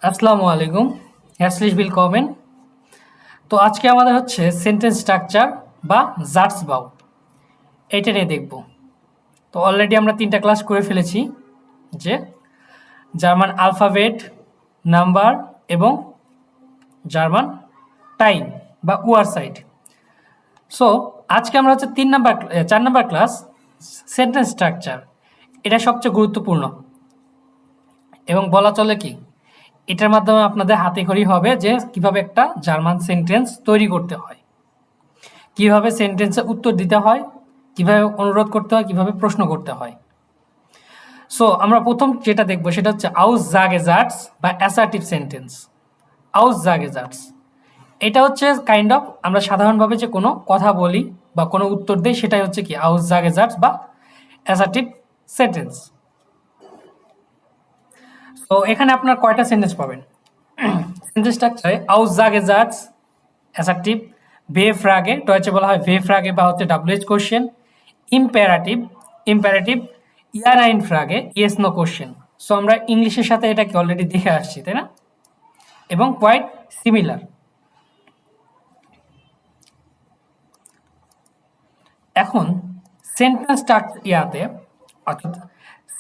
আসসালামু আলাইকুম, herzlich willkommen। তো আজকে আমাদের হচ্ছে সেন্টেন্স স্ট্রাকচার বা জাটসবাউ এটা নিয়ে দেখব। তো অলরেডি আমরা 3টা ক্লাস করে ফেলেছি, যে জার্মান আলফাবেট, নাম্বার এবং জার্মান টাইম বা ওয়ারসাইট। সো আজকে আমরা হচ্ছে 4 নাম্বার ক্লাস সেন্টেন্স স্ট্রাকচার। এটা সবচেয়ে গুরুত্বপূর্ণ এবং বলা চলে কি এটার মাধ্যমে আপনাদের হাতেখড়ি হবে যে কিভাবে একটা জার্মান সেন্টেন্স তৈরি করতে হয়, কিভাবে সেন্টেন্সে উত্তর দিতে হয়, কিভাবে অনুরোধ করতে হয়, কিভাবে প্রশ্ন করতে হয়। সো আমরা প্রথম যেটা দেখবো সেটা হচ্ছে আউসজাগেসাটস বা অ্যাসার্টিভ সেন্টেন্স। আউসজাগেসাটস এটা হচ্ছে কাইন্ড অফ আমরা সাধারণভাবে যে কোনো কথা বলি বা কোনো উত্তর দেই সেটাই হচ্ছে কি আউসজাগেসাটস বা অ্যাসার্টিভ সেন্টেন্স। তো এখানে আপনার কয়টা সেন্টেন্স পাবেন সেন্টেন্স স্ট্রাকচারে? আউসজাগেসাটস অ্যাসার্টিভ, ভে-ফ্রাগে, ডয়েচে বলা হয় ভে-ফ্রাগে বা হচ্ছে WH কোশ্চেন, ইম্পারেটিভ, ইম্পারেটিভ, ইয়ার-আইন-ফ্রাগে, ইয়েস নো কোশ্চেন। সো আমরা ইংলিশের সাথে এটাকে অলরেডি দেখে আসছি, তাই না? এবং কোয়াইট সিমিলার। এখন সেন্টেন্স ইয়াতে অর্থাৎ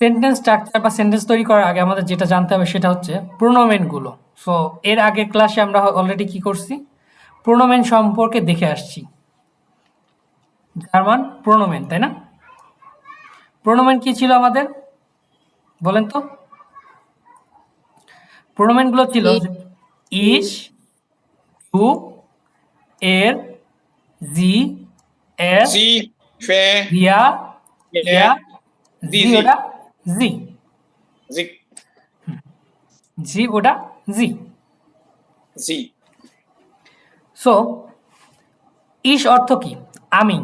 সেন্টেন্স স্ট্রাকচার বা সেন্টেন্স তৈরি করার আগে আমাদের যেটা জানতে হবে সেটা হচ্ছে প্রোনোমেনগুলো। সো এর আগের ক্লাসে আমরা অলরেডি কি করছি, প্রোনোমেন সম্পর্কে দেখে আসছি। জার্মান প্রোনোমেন, তাই না? প্রোনোমেন কি ছিল আমাদের বলেন তো? প্রোনোমেনগুলো ছিল ইস, টু, এর, জি, এস, Sie, Fe, ইয়া, ইয়া, জি Sie, ওটা জি, Sie, জি ওটা জি। Sie. সো ইস অর্থ কি? আমি।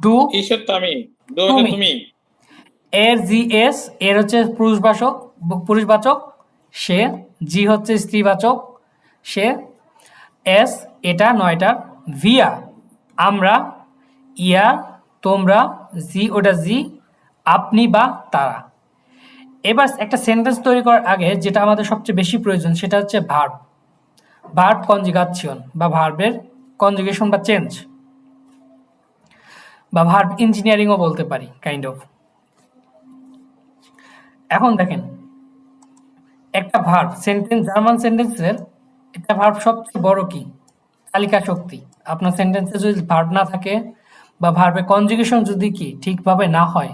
ডু Ich হচ্ছে আমি, du হচ্ছে তুমি। তুমি, এর জি এস, এর হচ্ছে পুরুষবাচক সে, জি হচ্ছে স্ত্রীবাচক সে, এস এটা নয়টার, ভিয়া আমরা, ইয়া তোমরা, জি ওটা জি আপনি বা তারা। এবার একটা সেন্টেন্স তৈরি করার আগে যেটা আমাদের সবচেয়ে বেশি প্রয়োজন সেটা হচ্ছে ভার্ব, ভার্ব কনজুগেশন বা ভার্বের কনজুগেশন বা চেঞ্জ বা ভার্ব ইঞ্জিনিয়ারিংও বলতে পারি কাইন্ড অফ। এখন দেখেন একটা ভার্ব সেন্টেন্স, জার্মান সেন্টেন্সের একটা ভার্ব সবচেয়ে বড় কি তালিকা শক্তি। আপনার সেন্টেন্সে যদি ভার্ব না থাকে বা ভার্বের কনজুগেশন যদি কি ঠিকভাবে না হয়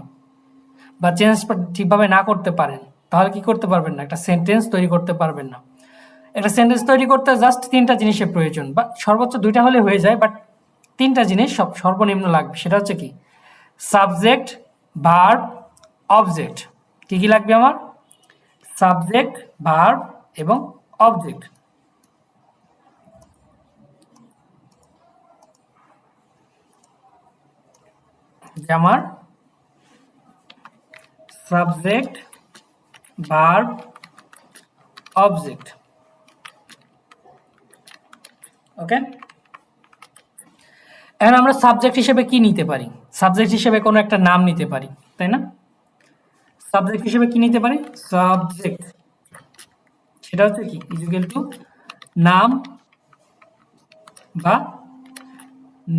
বা চেঞ্জ ঠিকভাবে না করতে পারেন তাহলে কি করতে পারবেন না, একটা সেন্টেন্স তৈরি করতে পারবেন না। একটা সেন্টেন্স তৈরি করতে জাস্ট 3টা জিনিসের প্রয়োজন বা সর্বোচ্চ 2টা হলে হয়ে যায়, বাট 3টা জিনিস সর্বনিম্ন লাগবে। সেটা হচ্ছে কি সাবজেক্ট, ভার্ব, অবজেক্ট। কি কি লাগবে আমার? সাবজেক্ট, ভার্ব এবং অবজেক্ট। যে আমার সাবজেক্ট, ভার্ব, অবজেক্ট। ওকে, এখন আমরা সাবজেক্ট হিসেবে কি নিতে পারি? সাবজেক্ট হিসেবে কোনো একটা নাম নিতে পারি, তাই না? সাবজেক্ট হিসেবে কি নিতে পারি? সাবজেক্ট সেটা হচ্ছে কি ইকুয়াল টু নাম বা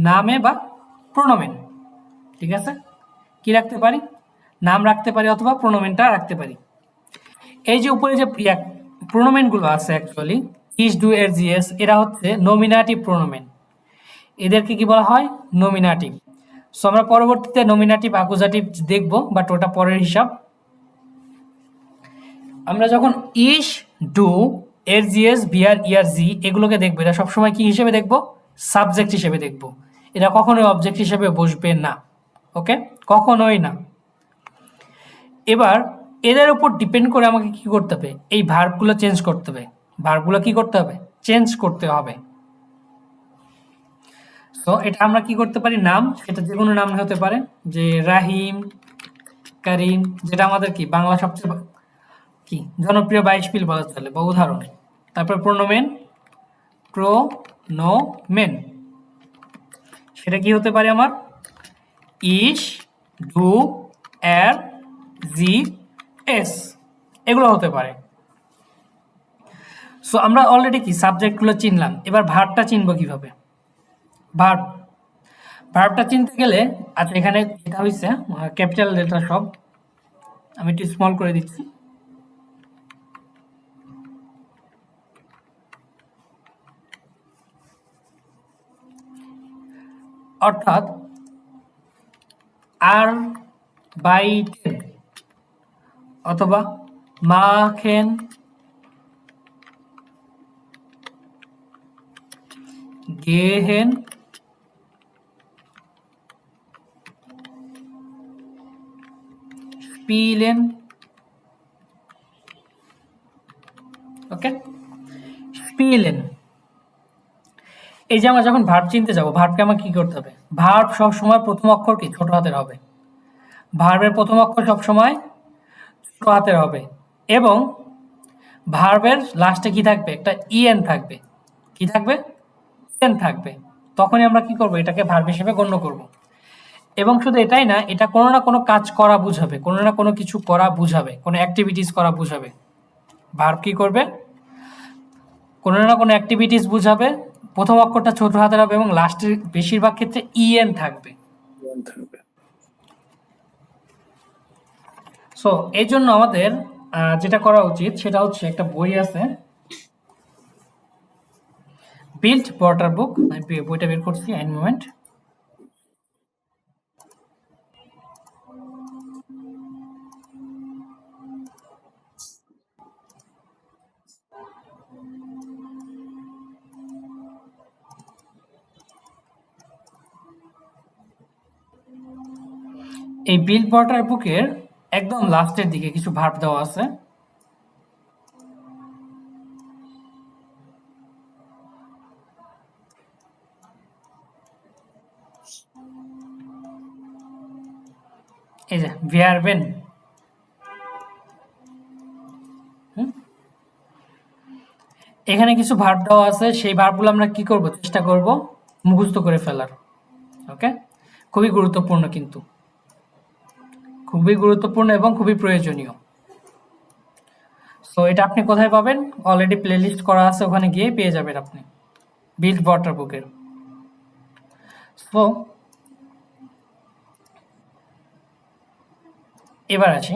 নামে বা প্রোনোমেন। ঠিক আছে, কি রাখতে পারি? নাম রাখতে পারি অথবা প্রোনোমেনটা রাখতে পারি। এই যে উপরে যে প্রোনোমেনগুলো আছে অ্যাকচুয়ালি ইস, ডু, এর, জি, এস, এরা হচ্ছে নমিনাটিভ প্রোনোমেন। এদেরকে কি বলা হয়? নমিনাটিভ। সো আমরা পরবর্তীতে নমিনাটিভ অ্যাকুজাটিভ দেখব, বাট ওটা পরের হিসাব। আমরা যখন ইস, ডু, এর, জি, এস, বিআর, ইয়ার, জি এগুলোকে দেখবো, এরা সবসময় কি হিসেবে দেখব? সাবজেক্ট হিসেবে দেখব। এরা কখনোই অবজেক্ট হিসেবে বসবে না। ওকে, কখনোই না। এবার এদের উপর ডিপেন্ড করে আমাকে কি করতে হবে? এই ভার্বগুলো চেঞ্জ করতে হবে। ভার্বগুলো কি করতে হবে? চেঞ্জ করতে হবে। সো এটা আমরা কি করতে পারি? নাম, সেটা যে কোনো নাম হতে পারে, যে রাহিম, কারিম, যেটা আমাদের কি বাংলা সবচেয়ে কি জনপ্রিয় 22 পিল বলা চলে বা উদাহরণ। তারপর প্রোনোমেন, প্রোনোমেন সেটা কি হতে পারে আমার? ইস, ডু, এর, জি, এস এগুলো হতে পারে। সো আমরা অলরেডি কি সাবজেক্টগুলো চিনলাম, এবার ভার্বটা চিনব কিভাবে? ভার্বটা চিনতে গেলে আচ্ছা এখানে এটা হয়েছে ক্যাপিটাল লেটার সব, আমি একটু স্মল করে দিচ্ছি। অর্থাৎ আর বাইটেন অথবা মাখেন গেহেন স্পিলেন, ওকে স্পিলেন। এই যে আমরা যখন ভার্ব চিনতে যাব, ভার্বকে আমার কি করতে হবে? ভার্ব সব সময় প্রথম অক্ষর কি ছোট হাতের হবে, ভার্বের প্রথম অক্ষর সব সময় ছোট হাতের হবে এবং ভার্বের লাস্টে কি থাকবে? একটা ইএন থাকবে। কি থাকবে? ইএন থাকবে। তখনই আমরা কি করব? এটাকে ভার্ব হিসেবে গণ্য করব। এবং শুধু এটাই না, এটা কোনো না কোনো কাজ করা বুঝাবে, কোনো না কোনো কিছু করা বুঝাবে, কোনো অ্যাক্টিভিটিস করা বুঝাবে। ভার্ব কি করবে? কোনো না কোনো অ্যাক্টিভিটিস বুঝাবে, প্রথম অক্ষরটা ছোট হাতের হবে এবং লাস্টের বেশিরভাগ ক্ষেত্রে ইএন থাকবে। সো এই জন্য আমাদের যেটা করা উচিত সেটা হচ্ছে, একটা বই আছে বিল্ট পটার বুক, আমি বইটা বের করছি আইন মোমেন্ট। এই বিল পটার বুকের একদম লাস্টের দিকে কিছু ভার্ব দেওয়া আছে। এই যে ভিয়ারবেন, এখানে কিছু ভার্ব দেওয়া আছে, সেই ভার্বগুলো আমরা কি করব? চেষ্টা করব মুখস্থ করে ফেলার। ওকে, খুবই গুরুত্বপূর্ণ, কিন্তু খুবই গুরুত্বপূর্ণ এবং খুবই প্রয়োজনীয়। সো এটা আপনি কোথায় পাবেন? অলরেডি প্লেলিস্ট করা আছে, ওখানে গিয়ে পেয়ে যাবেন আপনি বিল্ট পটার বুকের। সো এবার আসি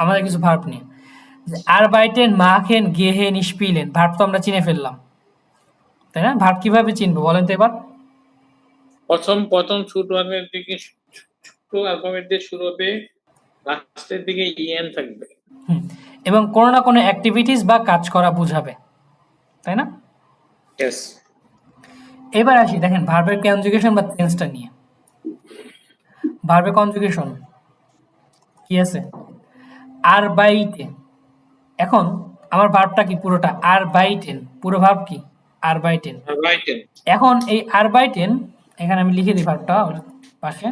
আমাদের কিছু ভার্ব নিয়ে। আরবাইটেন, মাখেন, গেহেন, স্পিলেন, ভার্ব তো আমরা চিনে ফেললাম, তাই না? ভার্ব কিভাবে চিনবো বলেন তো এবার? প্রথম ছোট আকারের দিকে ছোট অ্যালফাবেট দিয়ে শুরু হবে, লাস্টের দিকে ইএন থাকবে। এবং কোনো না কোনো অ্যাক্টিভিটিস বা কাজ করা বুঝাবে, তাই না? ইয়েস। এবার আসি দেখেন ভার্বের কনজুগেশন বা টেন্সটা নিয়ে। ভার্বের কনজুগেশন কি আছে? আরবাইটে। এখন আমার ভার্বটা কি পুরোটা আরবাইটেন, পুরো ভার্ব কি আরবাইটেন। আরবাইটেন। এখন এই আরবাইটেন, এখানে আমি লিখে দিই ভার্বটা পাশে,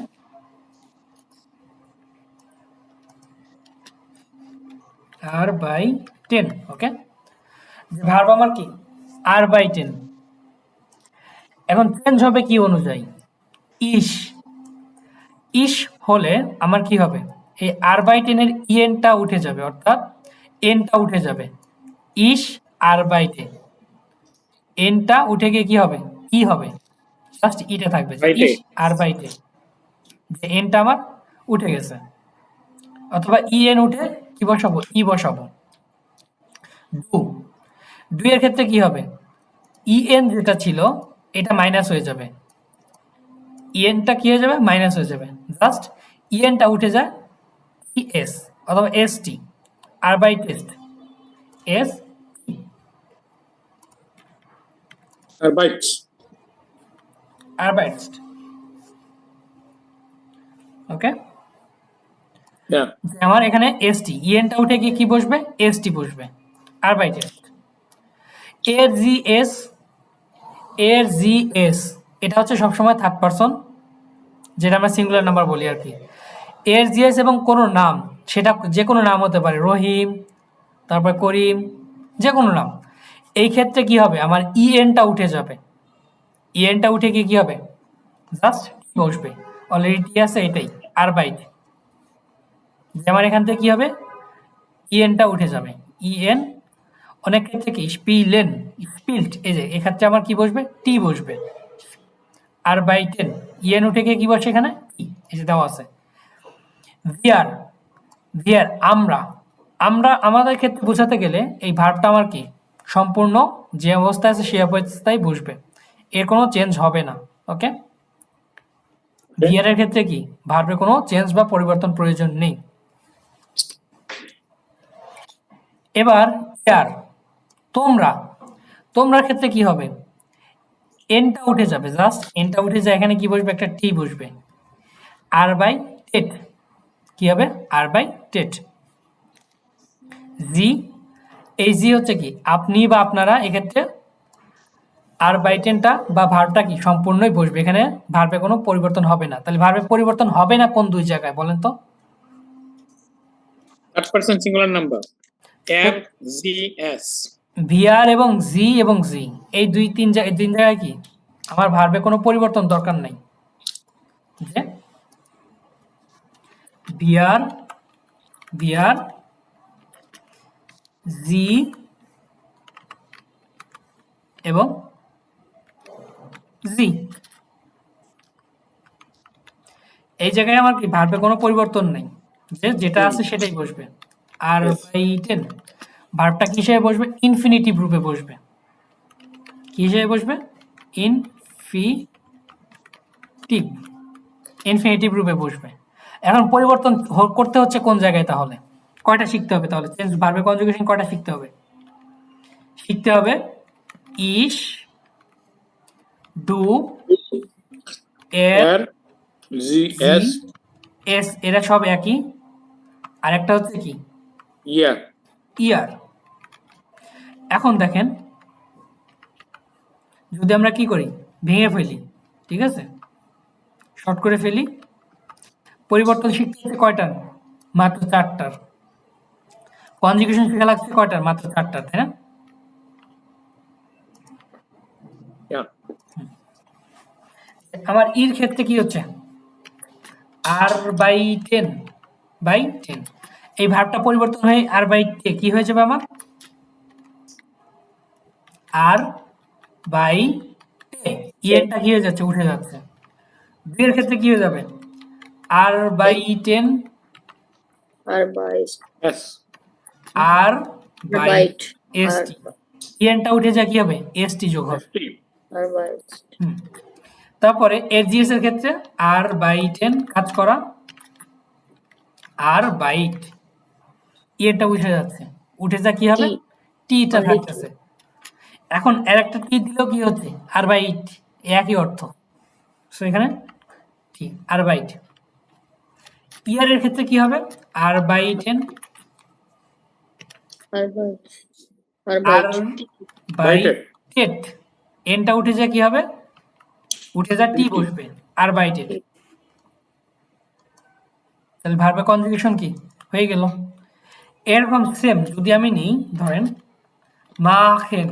আরবাইটেন। ওকে, ভার্ব আমার কি আরবাইটেন। এখন চেঞ্জ হবে কি অনুযায়ী? ইস, ইস হলে আমার কি হবে? এই আরবাইটেনের ইএনটা উঠে যাবে, অর্থাৎ এনটা উঠে যাবে। ইস আরবাইটে, এনটা উঠে গিয়ে কি হবে? ই হবে, জাস্ট ইটা থাকবে, যে বাইটে। ইস আরবাইটে, যে এনটা আমার উঠে গেছে। অথবা ইএন উঠে কি বসাবো? ই বসাবো। ডু, ডু এর ক্ষেত্রে কি হবে? ইএন যেটা ছিল এটা মাইনাস হয়ে যাবে, ইএনটা কি হয়ে যাবে? মাইনাস হয়ে যাবে, জাস্ট ইএনটা উঠে যায় ইএস অথবা এসটি, আরবাইট টেস্ট, এস আরবাইটস। আরবাইটস্ট। ওকে, ইয়া। আমার এখানে এসটি, ইএনটা উঠে গিয়ে কি বসবে? এসটি বসবে, আরবাইটেস্ট। এর জি এস, এর জি এস এটা হচ্ছে সবসময় থার্ড পারসন, যেটা আমরা সিঙ্গুলার নাম্বার বলি আর কি। এর জি এস এবং কোনো নাম, সেটা যে কোনো নাম হতে পারে, রহিম, তারপর করিম, যে কোনো নাম। এই ক্ষেত্রে কি হবে? আমার ইএনটা উঠে যাবে, ইএনটা উঠে গিয়ে কি হবে? জাস্ট বসবে, অলরেডি টি আছে এটাই আরবাইট। যে আমার এখান থেকে কি হবে? ইএনটা উঠে যাবে, ইএন অনেক ক্ষেত্রে কি স্পিলেন, স্পিল্ট, এই যে এক্ষেত্রে আমার কি বসবে, টি বসবে। আর বাই টেন ইয়েন উঠে গিয়ে কি বসে এখানে, টি, এই যে দেওয়া আছে। ভিয়ার, ভিয়ার আমরা, আমরা আমাদের ক্ষেত্রে বোঝাতে গেলে এই ভার্বটা আমার কি সম্পূর্ণ যে অবস্থায় আছে সেই অবস্থায় বসবে, এর কোনো চেঞ্জ হবে না। ওকে, ভিয়ারের ক্ষেত্রে কি ভার্বের কোনো চেঞ্জ বা পরিবর্তন প্রয়োজন নেই। এবার ইয়ার, তোমরা, তোমরার ক্ষেত্রে কি হবে, এনটা উঠে যাবে, জাস্ট এনটা উঠে যায়, এখানে কি বসবে, একটা টি বসবে। আর বাই টেট, কি হবে, আর বাই টেট। জি, এই জি হচ্ছে কি আপনি বা আপনারা, এক্ষেত্রে আর বাই টেনটা বা ভার্বটা কি সম্পূর্ণই বসবে, এখানে ভার্বে কোনো পরিবর্তন হবে না। তাহলে ভার্বে পরিবর্তন হবে না কোন দুই জায়গায় বলেন তো? Third person singular number M G S. VR এবং জি এই তিন জায়গায় কি আমার ভার্বে কোনো পরিবর্তন দরকার নাই। যে ভিআর, ভিআর, জি এবং জি, এই জায়গায় আমার কি ভার্বে কোনো পরিবর্তন নেই, যে যেটা আছে সেটাই বসবে। আর বাই টেন ভার্বটা কি হিসেবে বসবে, ইনফিনিটিভ রূপে বসবে। কি হিসেবে বসবে, ইনফিনিটিভ, ইনফিনিটিভ রূপে বসবে। এখন পরিবর্তন করতে হচ্ছে কোন জায়গায়, তাহলে কয়টা শিখতে হবে, তাহলে চেঞ্জ ভার্বে কনজুগেশন কয়টা শিখতে হবে, শিখতে হবে ইস, ডু, এর, জি জি, এস, এস, এরা সব একই। আরেকটা হচ্ছে কি ইয়ার। ইয়ার। এখন দেখেন, যদি আমরা কি করি, ভেঙে ফেলি, ঠিক আছে, শর্ট করে ফেলি, পরিবর্তন শিখতে হচ্ছে কয়টার, মাত্র চারটার। কনজুগেশন শেখা লাগছে কয়টার, মাত্র চারটার, তাই না? আমার ইর ক্ষেত্রে কি হচ্ছে, আর বাই টেন, বাই টেন, এই ভার্বটা পরিবর্তন হয়ে আর বাই টে কি হয়ে যাবে আমার, আর বাই টে, ইয়েরটা কি হয়ে যাচ্ছে, উঠে যাচ্ছে। দুই এর ক্ষেত্রে কি হয়ে যাবে, আর বাই টেন, আর বাইশ এস, আর বাই বাইট এস আর টি, ইয়েনটা উঠে যায় কি হবে, এস টি যোগ হবে। আর বাইশ তারপরে এসজিএস এর ক্ষেত্রে আর বাই টেন কাজ করা, আর বাইট, ইয়েটা উঠে যাচ্ছে, উঠে যা কি হবে, টিটা Only থাকতেছে। এখন এর একটা টি দিলেও কি হচ্ছে, আর বাইট, একই অর্থ। সো এখানে টি, আর বাইট। ইয়ারের ক্ষেত্রে কি হবে, আর বাই টেন, আর বাইট আর আর বাইট বাই Bited. টেট, এনটা উঠে যায় কি হবে, উঠে যা টি বসবে, আর বাই টেট। তাহলে ভার্বে কনজুগেশন কি হয়ে গেল। এরকম সেম যদি আমি নিই, ধরেন মাখেন,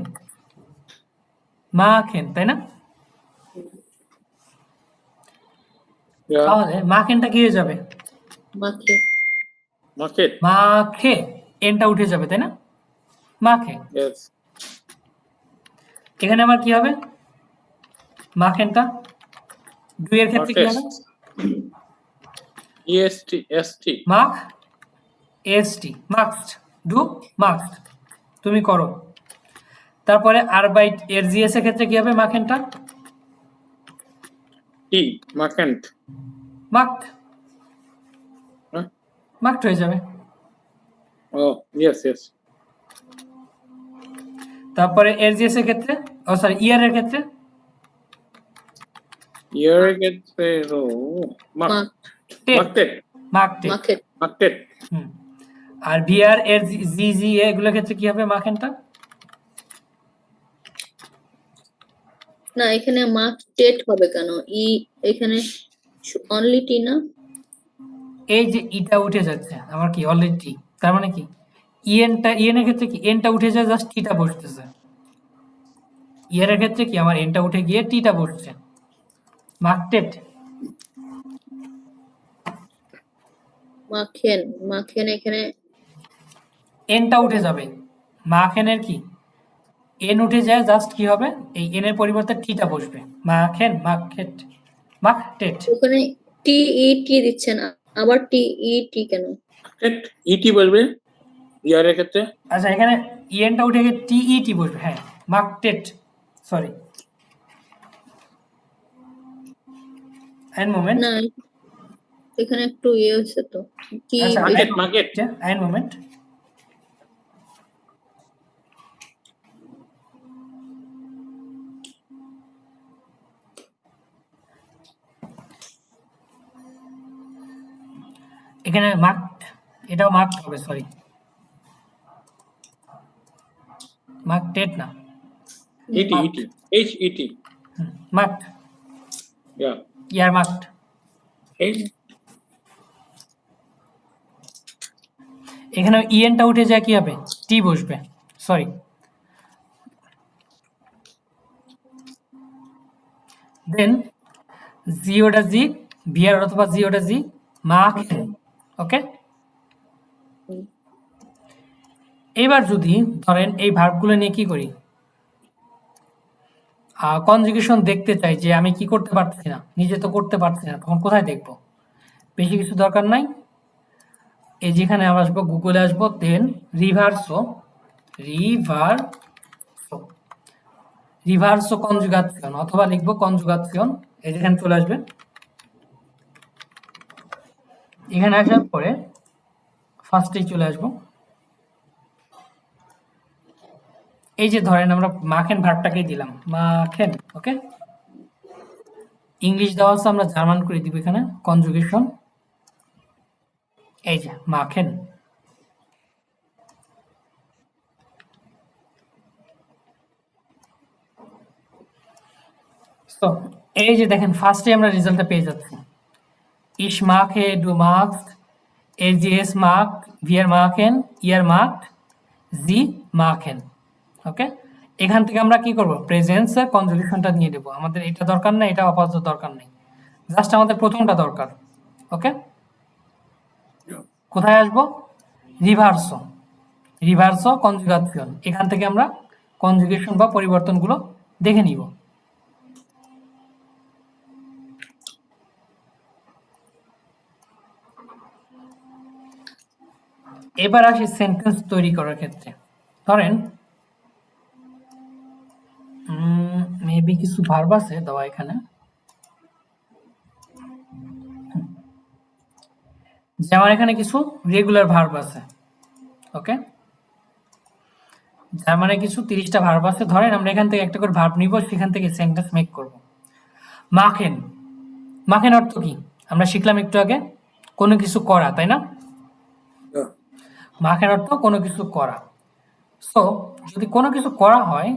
মাখেন, তাই না? Yeah. তাহলে মাখেনটা কি হয়ে যাবে, মাখে Market. মাখে, এনটা উঠে যাবে, তাই না, মাখে। Yes. এখানে আমার কি হবে, মাখেনটা, দুইয়ের ক্ষেত্রে কি হবে, EST, ST. মাখ, এসটি, মাক্সড, ডু, মাক্সড, তুমি করো। তারপরে আর বাই এর জিএস এর ক্ষেত্রে কি হবে, মাখেনটা, T. Markant. মাক্ট, Huh? মাক্ট হয়ে যাবে। Oh, yes, yes. তারপরে এর জিএস এর ক্ষেত্রে, ও সরি ইয়ার এর ক্ষেত্রে, Here gets oh, মাখ market. মাকটে, মাখে Market. আর ভিআর এর জি জি এগুলোর ক্ষেত্রে কি হবে, মাখেনটা, না এখানে মাখ টেট হবে কেন, ই এখানে অনলি টি না, এই যে ইটা উঠে যাচ্ছে আমার কি অলরেডি, তার মানে কি ইএনটা, ইএন এর ক্ষেত্রে কি এনটা উঠে যায়, জাস্ট টিটা বসতেছে। ইয়ার এর ক্ষেত্রে কি আমার এনটা উঠে গিয়ে টিটা বসছে, মাকটেট। মাখেন মাখেন এখানে এনটা উঠে যাবে, মাখেনের কি এন উঠে যায়, জাস্ট কি হবে, এই এন এর পরিবর্তে টিটা বসবে, মাখেন, মাখেট, মাখটেট। ওখানে টি ই টি দিচ্ছেন, আবার টি ই টি কেন? ইটি বলবে ইয়ারের ক্ষেত্রে। আচ্ছা, এখানে ইএনটা উঠে গিয়ে টিইটি বসবে, হ্যাঁ, মার্কটেট, সরি, আইন মোমেন্ট। না, এখানে একটু ইয়ে হচ্ছে তো, টি আচ্ছা, মার্কেট মার্কেট আইন মোমেন্ট। এখানে মার্কড, এটাও মার্কড হবে, সরি, মার্কটেট না, ইটি ইটি এইচ ইটি মার্কড, ইয়া ইয়ার মার্কড। এইচ এখানে ইএনটা উঠে যায়, কি হবে, টি বসবে, সরি, দেন জি ওটা জি, ভিআর অথবা জি ওটা জি, মাখেন, ওকে। এবার যদি ধরেন এই ভার্বগুলো নিয়ে কি করি, কনজুগেশন দেখতে চাই যে আমি কি করতে পারছি না, নিজে তো করতে পারছি না, তখন কোথায় দেখব? বেশি কিছু দরকার নাই, এই যেখানে আসবো, গুগলে আসবো, দেন রিভার্সো, রিভার্সো, রিভার্সো কনজুগাসিয়ন, অথবা লিখবো কনজুগাসিয়ন, এই যেখানে চলে আসবে। এখানে আসার পরে ফার্স্টেই চলে আসবো, এই যে ধরেন আমরা মাখেন ভার্বটাকেই দিলাম, মাখেন, ওকে। ইংলিশ দেওয়া আছে, আমরা জার্মান করে দিব এখানে কনজুগেশন, এই যে মাখেন। তো এই যে দেখেন, ফার্স্টে আমরা রেজাল্টটা পেয়ে যাচ্ছি, ich mache, du machst, es mag, wir machen, ihr macht, sie machen, ওকে। এখান থেকে আমরা কি করব, প্রেজেন্সের কনজুগেশনটা নিয়ে দেব, আমাদের এটা দরকার নেই, এটা আপাতত দরকার নেই, জাস্ট আমাদের প্রথমটা দরকার, ওকে। কোথায় আসবো, রিভার্সো, রিভার্সো কনজুগাসিয়ন, এখান থেকে আমরা কনজুগেশন বা পরিবর্তনগুলো দেখে নিব। এবার আসি সেন্টেন্স তৈরি করার ক্ষেত্রে, ধরেন মেবি কিছু ভার্ব আছে দেওয়া এখানে, যেমন এখানে কিছু রেগুলার ভার্ব আছে, ওকে, যার মানে কিছু 30টা ভার্ব আছে, ধরেন আমরা এখান থেকে একটা করে ভার্ব নিব, সেখান থেকে সেন্টেন্স মেক করব। মাখেন, মাখেন অর্থ কি আমরা শিখলাম একটু আগে, কোনো কিছু করা, তাই না? মাখেন অর্থ কোনো কিছু করা। সো যদি কোনো কিছু করা হয়,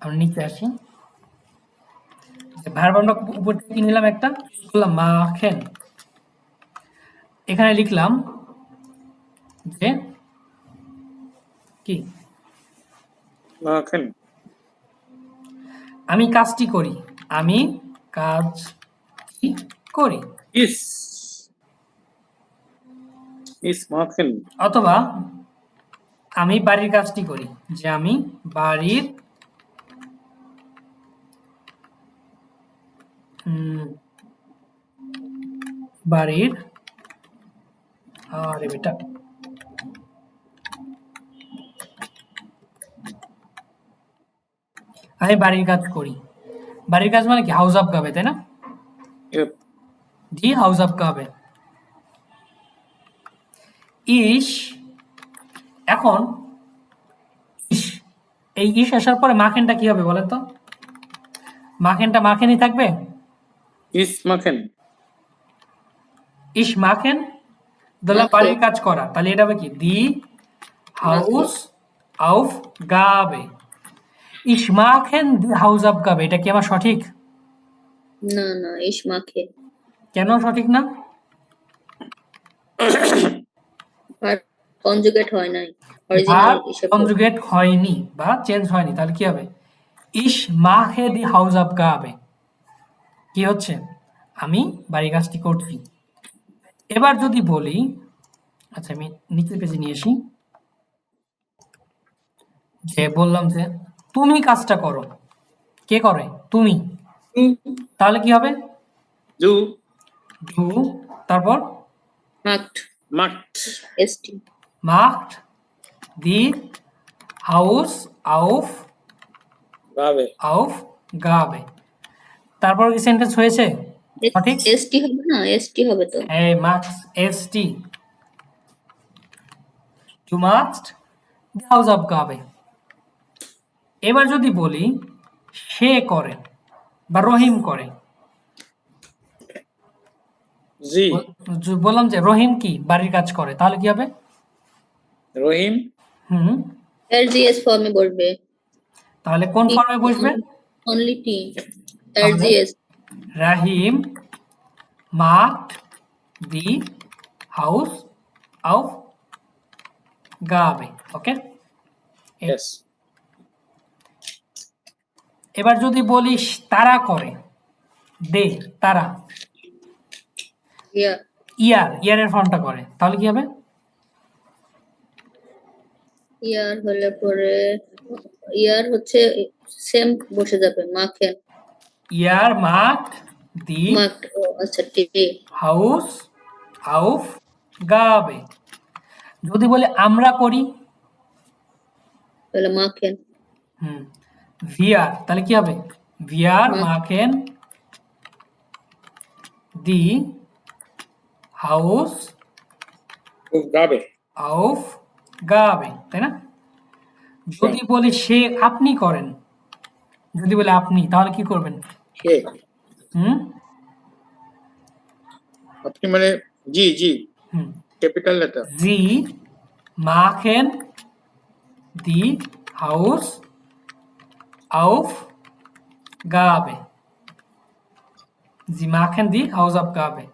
আমরা নিচে আসি, ভার্ব আমরা উপর থেকে নিলাম একটা, করলাম মাখেন, এখানে লিখলাম যে কি, মাখেন আমি কাজটি করি, আমি কাজটি করি, ইস ইস মাখেন অথবা আমি বাড়ির কাজটি করি, যে আমি বাড়ির বাড়ির, আরে বেটা, আমি বাড়ির কাজ করি, বাড়ির কাজ মানে কি, হাউস অফ গাবে, তাই না? ইয়েপ জি হাউস অফ গাবে। ইস, এখন ইস, এই ইস আসার পরে মাখেনটা কি হবে বলেন তো, মাখেনটা মাখেনই থাকবে, ইস মাখেন ইস মাখেন, তাহলে বাড়ির কাজ করা, তাহলে এটা হবে কি, দি হাউস অফ গাবে, ইস মাখেন দি হাউস অফ গাবে, এটা কি আমার সঠিক? না না, ইস মাখে, কেন সঠিক না? আর কনজুগেট হয় নাই, অরিজিনাল হিসেবে। কনজুগেট হয়নি বা চেঞ্জ হয়নি, তাহলে কি হবে, ইস মাখে দি হাউস অফ গাবে, কি হচ্ছে, আমি বাড়ির কাজটি করছি। এবার যদি বলি, আচ্ছা আমি নিচের পেজে নিয়ে আসি, যে বললাম যে তুমি কাজটা করো, কে করে? তুমি। ডু তাহলে কি হবে? ডু ডু, তারপর মাক্ট মাcht এসটি macht die Haus ভাবে Aufgabe। তারপর কি সেন্টেন্স হয়েছে? সঠিক? এসটি হবে না, এসটি হবে তো। এই marks ST, du machst die Hausaufgabe। এবার যদি বলি সে করে বা রহিম করে, জি বললাম যে রহিম কি বাড়ির কাজ করে, তাহলে কি হবে? রহিম হুম, এলজিএস ফর্মে বসবে। তাহলে কোন ফর্মে বসবে? অনলি টি তাহলে এলজিএস। রাহিম macht die Hausaufgabe। ওকে, ইয়েস এবার যদি বলিস তারা করে, দে, তারা, ইয়া ইয়ারের ফর্মটা করে, তাহলে কি হবে? ইয়ার হলে পরে ইয়ার হচ্ছে সেম বসে যাবে, মাখেন ইয়ার macht die মাক্ট। ও আচ্ছা, টি Hausaufgabe। যদি বলি আমরা করি, তাহলে মাখেন হুম, wir, তাহলে কি হবে? wir Machen machen die গাবে Hausaufgabe, তাই না? যদি বলি সে, আপনি করেন, যদি বলি আপনি, তাহলে কি করবেন? সে হুম আপনি মানে জি জি হুম capital letter Sie machen die Hausaufgabe। Sie machen die Hausaufgabe।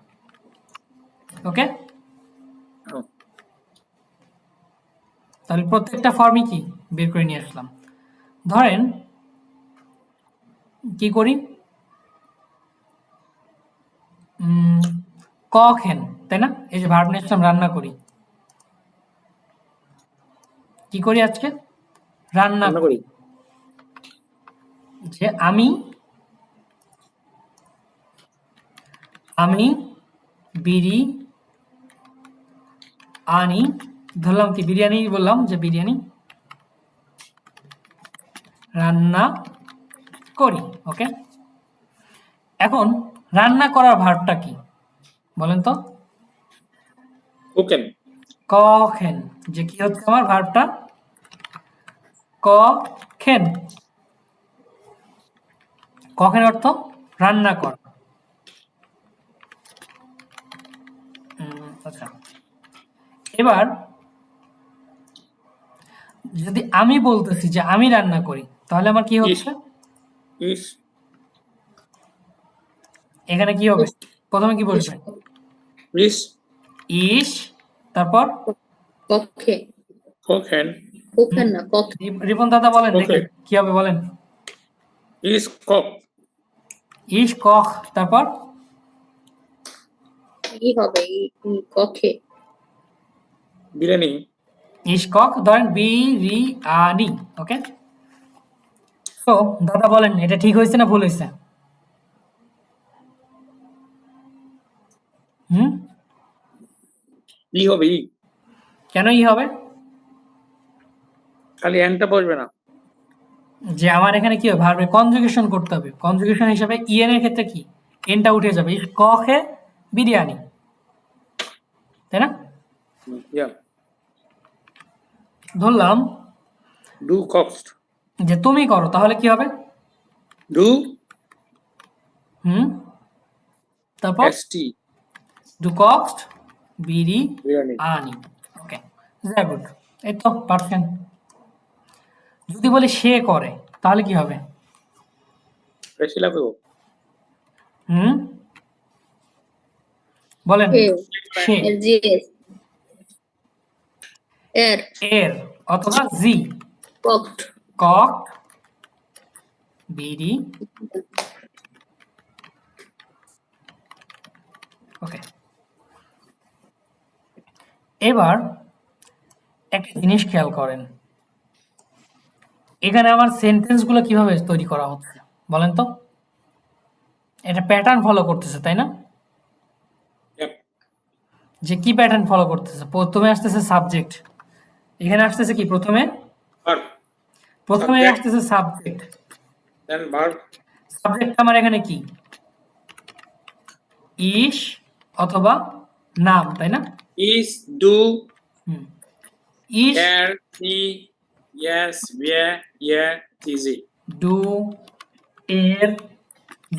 Okay, তাহলে প্রত্যেকটা ফর্মই কি বের করে নিয়ে আসলাম। ধরেন কি করি, কখেন, তাই না? এই যে ভার্ব নিয়ে আসলাম, রান্না করি। কি করি আজকে? রান্না রান্না করি। করি যে আমি বিড়ি আনি, ধরলাম কি বিরিয়ানি, বললাম যে বিরিয়ানি রান্না করি। ওকে, এখন রান্না করার ভার্বটা কি বলেন তো? কুকেন কখেন। যে কি হচ্ছে আমার ভার্বটা? কখেন। কখেন অর্থ রান্না করা। আচ্ছা, এবার যদি আমি বলতেছি যে আমি রান্না করি, তাহলে আমার কি হচ্ছে? ইস এখানে কি হবে? প্রথমে কি বসবে? ইস ইস, তারপর কক্ষে কুকেন কুকেন না কক্ষে রিপন দাদা বলেন দেখি Okay. কি হবে, বলেন। ইস কক ইস কখ, তারপর কি হবে, কক্ষে বিরিয়ানি ইস কক, ধরেন বিরিয়ানি। ওকে, তো দাদা বলেন এটা ঠিক হয়েছে না ভুল হয়েছে? হুম, ই হবে ই কেন ই হবে? খালি এনটা বসবে না যে আমার এখানে কি হবে, ভার্বে কনজুগেশন করতে হবে। কনজুগেশন হিসাবে ইএন এর ক্ষেত্রে কি এনটা উঠে যাবে, ইস কখে বিরিয়ানি, তাই না? ইয়া ধরলাম ডু কক্সড যে তুমি করো, তাহলে কি হবে? ডু হুম, তারপর এসটি ডু কক্সড biryani. Biryani okay, very good, এই তো পারফেক্ট। যদি বলি সে করে, তাহলে কি হবে? বেশি লাগবে হুম, বলেন। সে, এলজিএস এর এর, অথবা জি, কক্ট কক বিডি। ওকে, এবার একটা জিনিস খেয়াল করেন, এখানে আমার সেন্টেন্স গুলো কিভাবে তৈরি করা হচ্ছে বলেন তো? এটা প্যাটার্ন ফলো করতেছে, তাই না? Yep. যে কি প্যাটার্ন ফলো করতেছে? প্রথমে আসতেছে সাবজেক্ট, এখানে আসতেছে কি প্রথমে? Verb. প্রথমে Subject. আসতেছে সাবজেক্ট। Then verb. সাবজেক্ট আমার এখানে কি? ইস অথবা নাম, তাই না? Is, do, hmm. Is, are, he, yes, where, yeah, is it. Do, এর,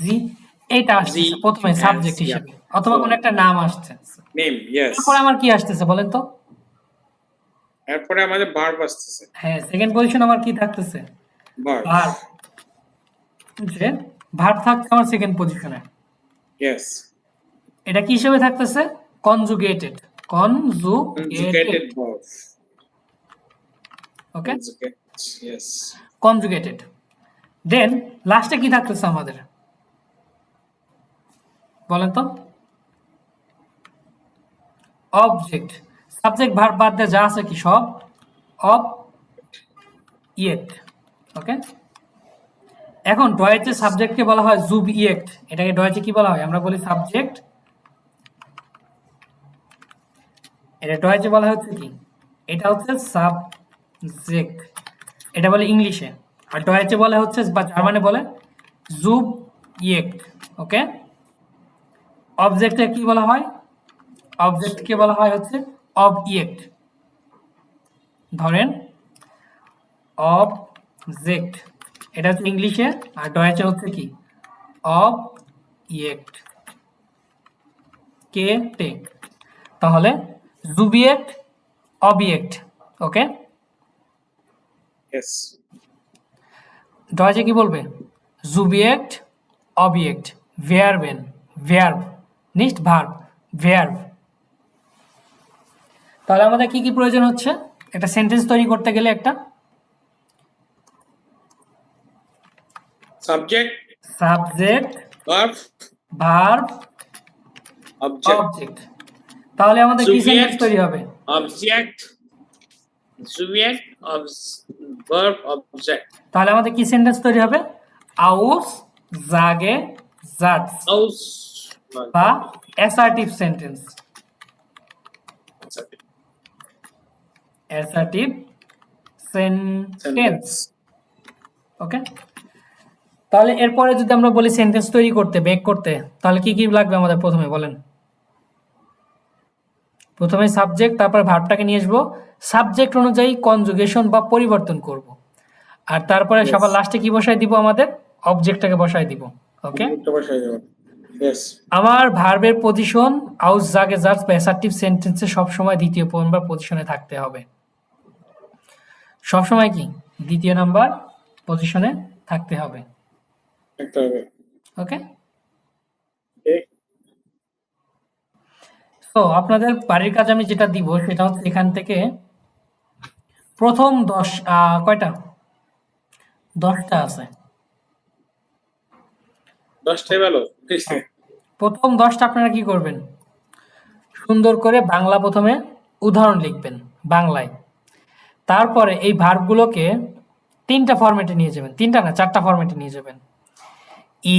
জি, এইটা আসতেছে The, প্রথমে and, সাবজেক্ট yeah. হিসেবে, অথবা So, কোনো একটা নাম আসছে। name, yes. তারপরে আমার কি আসতেছে বলেন তো? এরপরে আমাদের verb আসতেছে। হ্যাঁ, সেকেন্ড পজিশন আমার কি থাকতেছে? Verb. ভার্ব। যে ভার্ব থাকছে আমার সেকেন্ড পজিশনে। Yes. এটা কি হিসেবে থাকতেছে? কনজুগেটেড। Conjugated verb. ওকে, Conjugate. Yes. কনজুগেটেড। দেন লাস্টে কি থাকতেছে আমাদের বলেন তো? অবজেক্ট। সাবজেক্ট ভার্ব বাদ দিয়ে যা আছে কি সব অবজেক্ট। ওকে, এখন ডয়েচে সাবজেক্টকে বলা হয় জুবজেক্ট। এটাকে ডয়েচে কি বলা হয়? আমরা বলি সাবজেক্ট। এটা ডয়েচে বলা হচ্ছে কি? এটা হচ্ছে সাবজেক্ট, এটা বলে ইংলিশে। আর ডয়েচে বলে হচ্ছে বা জার্মানে বলে জুবজেক্ট। ওকে, অবজেক্টে কি বলা হয়? অবজেক্টকে বলা হয় হচ্ছে অবজেক্ট। ধরেন অবজেক্ট, এটা হচ্ছে ইংলিশে, আর ডয়েচে হচ্ছে কি? অবজেক্ট। কে টেক, তাহলে জুবিয়েক্ট, অবজেক্ট। ওকে, Yes. ডয়েচে কি বলবে? জুবিয়েক্ট, অবজেক্ট, ভেয়ারবেন, ভেয়ার্ব, নিস্ট ভার্ব, ভেয়ার্ব। তাহলে আমাদের কি কি প্রয়োজন হচ্ছে একটা সেন্টেন্স তৈরি করতে গেলে? একটা Subject, subject, verb, verb, object. Object. তাহলে আমাদের কি সেন্টেন্স Subject, তৈরি হবে? object, subject, verb, object. তাহলে আমাদের কি সেন্টেন্স তৈরি হবে? আউস জাগে জাটস House, বা assertive sentence. Assertive sentence. sentence. ওকে, তাহলে এরপরে যদি আমরা বলি সেন্টেন্স তৈরি করতে, মেক করতে, তাহলে কি কি লাগবে আমাদের? প্রথমে বলেন। প্রথমে সাবজেক্ট, তারপর ভার্বটাকে নিয়ে আসবো, সাবজেক্ট অনুযায়ী কনজুগেশন বা পরিবর্তন করব, আর তারপরে Yes. সবার লাস্টে কি বসাই দিব? আমাদের অবজেক্টটাকে বসাই দিব। ওকে, Yes. আমার ভার্বের পজিশন আউস জাগে জাটস বা অ্যাসার্টিভ সেন্টেন্সে সবসময় দ্বিতীয় নাম্বার পজিশনে থাকতে হবে। সবসময় কি দ্বিতীয় নাম্বার পজিশনে থাকতে হবে। ওকে, Okay. তো আপনাদের বাড়ির কাজ আমি যেটা দিব সেটা হচ্ছে এখান থেকে প্রথম 10 কয়টা? 10টা আছে। 10টাই ভালো। প্রথম 10টা আপনারা কি করবেন? সুন্দর করে বাংলা প্রথমে উদাহরণ লিখবেন বাংলায়। তারপরে এই ভার্বগুলোকে 3টা ফরম্যাটে নিয়ে যাবেন, 3টা না 4টা ফরম্যাটে নিয়ে যাবেন।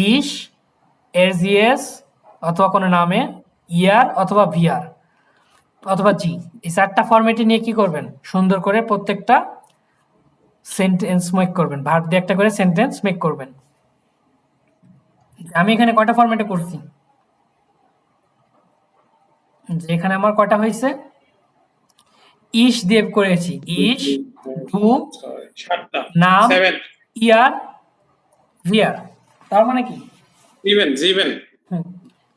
ইস, এরজিএস অথবা কোনো নামে, ইয়ার অথবা ভিআর অথবা জি, এই 4টা ফরম্যাটে নিয়ে কি করবেন? সুন্দর করে প্রত্যেকটা সেন্টেন্স মেক করবেন, ভার্ব দিয়ে একটা করে সেন্টেন্স মেক করবেন। আমি এখানে কয়টা ফরম্যাটে করছি? যে এখানে আমার কয়টা হয়েছে? ইস দিয়ে করেছি, ইস, ডু, 7টা। নাম, 7. ইয়ার, ভিআর। তার মানে কি? Even.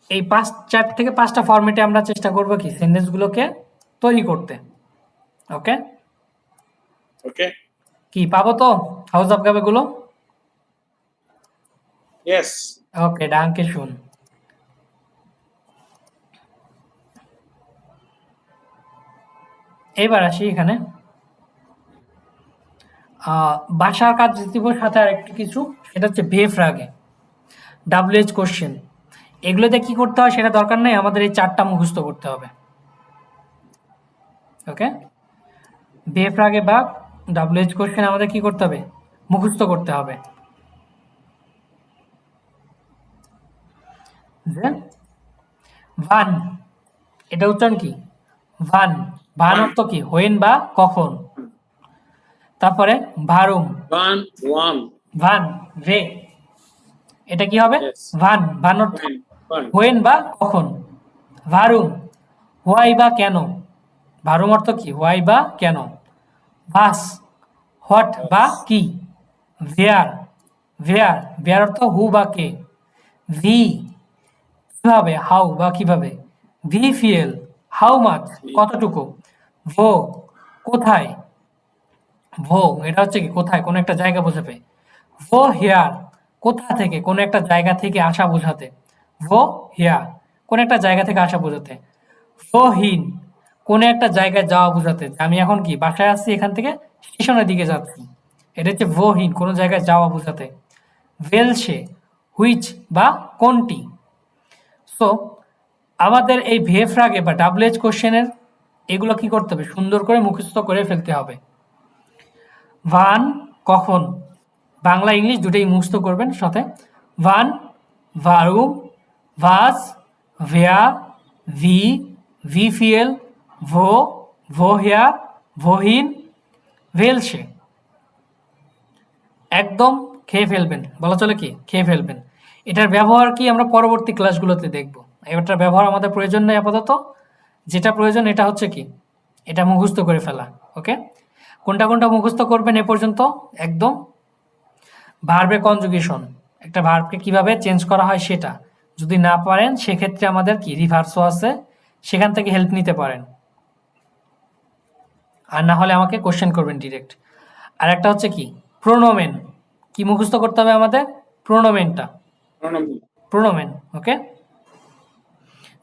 এই 4 থেকে 5টা ফরম্যাটে আমরা চেষ্টা করব কি সেন্টেন্সগুলোকে তৈরি করতে। ওকে, Okay. কি পাবো তো হাউস অফ গাবে গুলো? Yes. ওকে, ডাঙ্কে শুন। এবার আসি এখানে ভাষার কাজ দিব সাথে আর একটু কিছু, সেটা হচ্ছে ভে ফ্রাগে, WH কোশ্চেন। এগুলোতে কি করতে হয় সেটা দরকার নেই, আমাদের এই 4টা মুখস্থ করতে হবে। ওকে, ভে ফ্রাগে বা WH কোশ্চেন আমাদের কি করতে হবে? মুখস্থ করতে হবে। যে ভান, এটা উচ্চারণ কি? ভান। ভান অর্থ কি? হোয়েন বা কখন। তারপরে ভারুম, ওয়ান ওয়ান ভান ভে, এটা কি হবে? Yes. ভান। ভান অর্থ ওয়ান হোয়েন বা কখন। ভারুম, হোয়াই বা কেন। ভারুম অর্থ কি? হোয়াই বা কেন। ভাস, হোয়াট বা কি। ভেয়ার, ভেয়ার, ভেয়ার অর্থ হু বা কে। ভি, কিভাবে, হাউ বা কিভাবে। ভি ফিএল, হাউ মাচ, কতটুকু। ভো, কোথায়। ভো, এটা হচ্ছে কি? কোথায়, কোনো একটা জায়গা বোঝাবে। ভো হিয়ার, কোথা থেকে, কোনো একটা জায়গা থেকে আসা বোঝাতে। ভো হিয়ার, কোন একটা জায়গা থেকে আসা বোঝাতে। ভো হিন, কোনো একটা জায়গায় যাওয়া বোঝাতে। আমি এখন কি বাসায় আসছি, এখান থেকে স্টেশনের দিকে যাচ্ছি। এটা হচ্ছে ভো হিন, কোনো জায়গায় যাওয়া বোঝাতে। ভেলসে, হুইচ বা কোনটি। সো আমাদের এই ভে ফ্রাগে বা ডাব্লিউএইচ কোশ্চেনের এগুলো কি করতে হবে? সুন্দর করে মুখস্থ করে ফেলতে হবে। ভান, কখন, বাংলা ইংলিশ দুটোই মুখস্থ করবেন সাথে। ভান, ভারুম, ভাস, ভেয়া, ভি, ভিফিএল, ভো, ভোহিয়া, ভোহিন, ভেলসে। একদম খেয়ে ফেলবেন, বলা চলে কি খেয়ে ফেলবেন। এটার ব্যবহার কি আমরা পরবর্তী ক্লাসগুলোতে দেখব। এটার ব্যবহার আমাদের প্রয়োজন নেই আপাতত। যেটা প্রয়োজন এটা হচ্ছে কি, এটা মুখস্থ করে ফেলা। ওকে, কোনটা কোনটা মুখস্থ করবেন এ পর্যন্ত? একদম ভার্বের কনজুগেশন, একটা ভার্বকে কিভাবে চেঞ্জ করা হয় সেটা। যদি না পারেন সেক্ষেত্রে আমাদের কি রিভার্সও আছে, সেখান থেকে হেল্প নিতে পারেন। আর না হলে আমাকে কোশ্চেন করবেন ডিরেক্ট। আর একটা হচ্ছে কি প্রোনোমেন, কি মুখস্থ করতে হবে আমাদের? প্রোনোমেনটা, প্রোনোমেন। ওকে,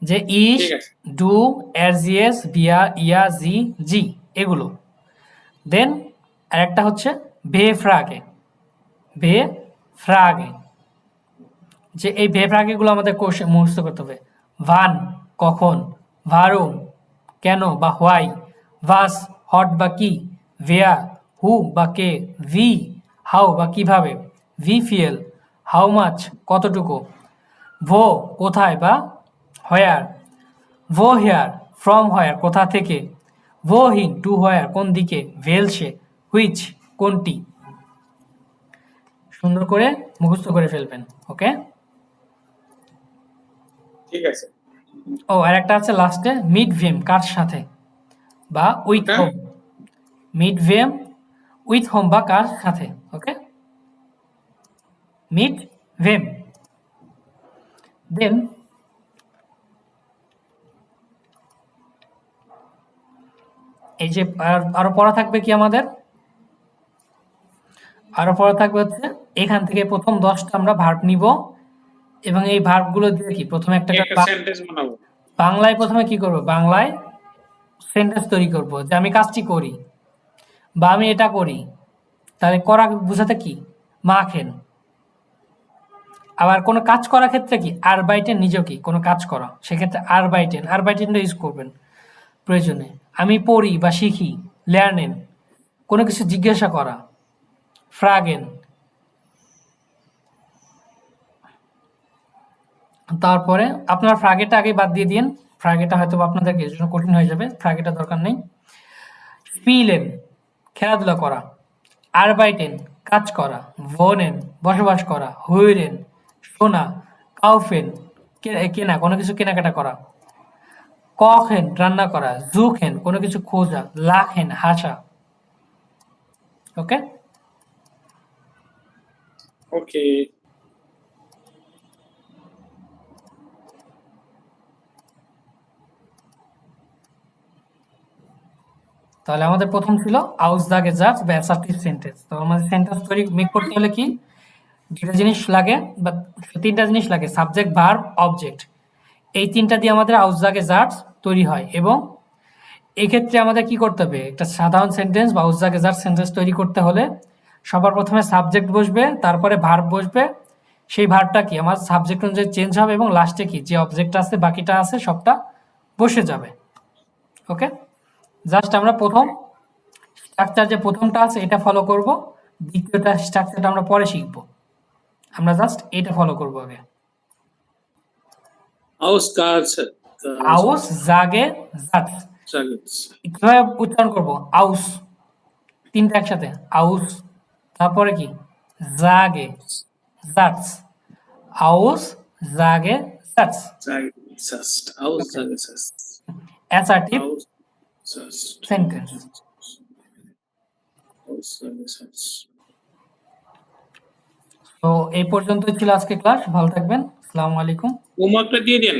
যে ইস, ঠিক আছে। ডু, এরজিএস, বিয়া, ইয়া, জি, জি, এগুলো। দেন আরেকটা হচ্ছে বে ফ্রাগে, বে ফ্রাগে, যে এই বে ফ্রাগেগুলো আমাদের কোশ্চেন মুখস্থ করতে হবে। ভান, কখন। ভারুম, কেন বা হোয়াই। ভাস, হট বা কি। ভেয়া, হু বা কে। ভি, হাউ বা কিভাবে। ভি ফিএল, হাউ মাচ, কতটুকু। ভো, কোথায় বা হোয়ার। ভো হেয়ার, ফ্রম হোয়ার, কোথা থেকে। ভো হিন, টু হোয়ার, কোন দিকে। ভেলসে, হুইচ, কোনটি। সুন্দর করে মুখস্থ করে ফেলবেন। ওকে, ঠিক আছে। ও আর একটা আছে লাস্টে, মিড ভেম, কার সাথে বা উইথ ওটা? হোম। মিড ভেম, উইথ হোম বা কার সাথে। ওকে, মিড ভেম। দেন এই যে আরো পড়া থাকবে কি আমাদের? আরো পড়া থাকবে হচ্ছে এখান থেকে প্রথম 10টা আমরা ভার্ব নিব এবং এই ভার্বগুলো দিয়ে কি প্রথমে একটা একটা সেন্টেন্স বানাবো। বাংলায় প্রথমে কি করব? বাংলায় সেন্টেন্স তৈরি করব যে আমি কাজটি করি বা আমি এটা করি। তাহলে করা বোঝাতে কি? মাখেন। আবার কোনো কাজ করার ক্ষেত্রে কি আরবাইটেন, নিজেও কি কোনো কাজ করা, সেক্ষেত্রে আরবাইটেনটা ইউজ করবেন প্রয়োজনে। আমি পড়ি বা শিখি, লেয়ার্নেন, কোনো কিছু জিজ্ঞাসা করা, ফ্রাগেন। তারপরে আপনার ফ্রাগেটা আগে বাদ দিয়ে দিন, ফ্রাগেটা হয়তো আপনাদের জন্য কঠিন হয়ে যাবে, ফ্রাগেটা দরকার নেই। স্পিলেন, খেলাধুলা করা। আরবাইটেন, কাজ করা। ভোনেন, বসবাস করা। হুইরেন, শোনা। কাউফেন, কেনা, কোনো কিছু কেনাকাটা করা। কখেন, রান্না করা। জুখেন, কোনো কিছু খোঁজা। লাখেন, হাসা। ওকে, ওকে। তাহলে আমাদের প্রথম ছিল আউসদাগে জাজ বা অ্যাসার্টিভ সেন্টেন্স। তো আমাদের সেন্টেন্স তৈরি মেক করতে হলে কি দুটা জিনিস লাগে বা তিনটা জিনিস লাগে, সাবজেক্ট, ভার্ব, অবজেক্ট। এই তিনটা দিয়ে আমাদের আউসদাগে জাজ তৈরি হয়। এবং এক্ষেত্রে আমাদের কি করতে হবে? একটা সাধারণ সেন্টেন্স বা আউসদাগে জাজ সেন্টেন্স তৈরি করতে হলে সবার প্রথমে সাবজেক্ট বসবে, তারপরে ভার্ব বসবে। সেই ভার্বটা কি আমার সাবজেক্ট অনুযায়ী চেঞ্জ হবে এবং লাস্টে কি যে অবজেক্ট আছে বাকিটা আছে সবটা বসে যাবে। ওকে, জাস্ট আমরা প্রথম স্ট্রাকচার যে প্রথমটা আছে এটা ফলো করব, দ্বিতীয়টা স্ট্রাকচারটা আমরা পরে শিখবো। আমরা জাস্ট এটা ফলো করবো আগে। আউস জাগে জাটস। কিভাবে উচ্চারণ করবো? আউস, তিনটা একসাথে, আউস, তারপরে কি জাগে জাটস, আউস জাগে জাটস। Assertive sentence. তো এই পর্যন্তই ছিল আজকে ক্লাস। ভালো থাকবেন। আসসালামু আলাইকুম। হোমওয়ার্কটা দিয়ে দেন।